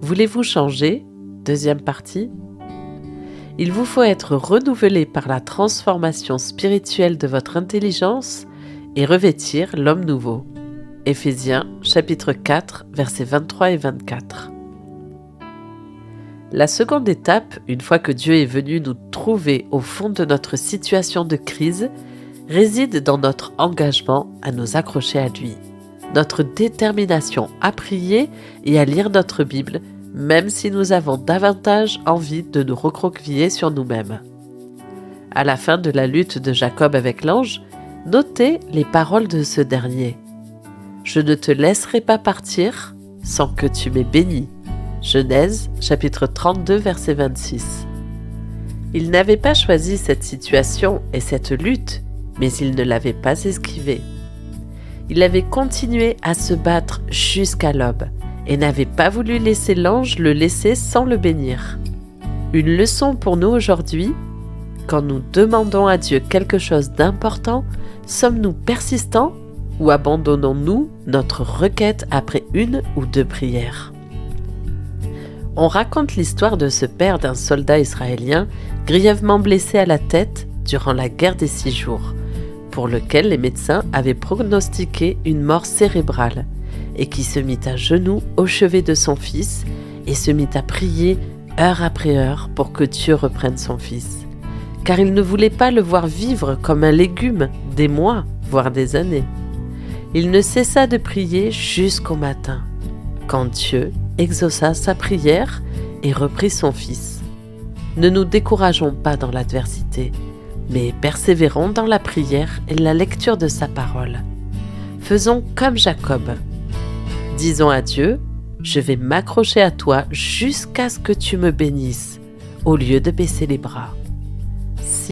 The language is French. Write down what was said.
Voulez-vous changer ? Deuxième partie. Il vous faut être renouvelé par la transformation spirituelle de votre intelligence et revêtir l'homme nouveau. Éphésiens chapitre 4, versets 23 et 24. La seconde étape, une fois que Dieu est venu nous trouver au fond de notre situation de crise, réside dans notre engagement à nous accrocher à lui, notre détermination à prier et à lire notre Bible, même si nous avons davantage envie de nous recroqueviller sur nous-mêmes. À la fin de la lutte de Jacob avec l'ange, notez les paroles de ce dernier. « Je ne te laisserai pas partir sans que tu m'aies béni. » Genèse, chapitre 32, verset 26. Il n'avait pas choisi cette situation et cette lutte, mais il ne l'avait pas esquivée. Il avait continué à se battre jusqu'à l'aube et n'avait pas voulu laisser l'ange le laisser sans le bénir. Une leçon pour nous aujourd'hui, quand nous demandons à Dieu quelque chose d'important, sommes-nous persistants ou abandonnons-nous notre requête après une ou deux prières ? On raconte l'histoire de ce père d'un soldat israélien grièvement blessé à la tête durant la guerre des 6 jours, pour lequel les médecins avaient pronostiqué une mort cérébrale, et qui se mit à genoux au chevet de son fils et se mit à prier heure après heure pour que Dieu reprenne son fils, car il ne voulait pas le voir vivre comme un légume des mois, voire des années. Il ne cessa de prier jusqu'au matin, quand Dieu exauça sa prière et reprit son fils. Ne nous décourageons pas dans l'adversité, mais persévérons dans la prière et la lecture de sa parole. Faisons comme Jacob. Disons à Dieu, « Je vais m'accrocher à toi jusqu'à ce que tu me bénisses », au lieu de baisser les bras.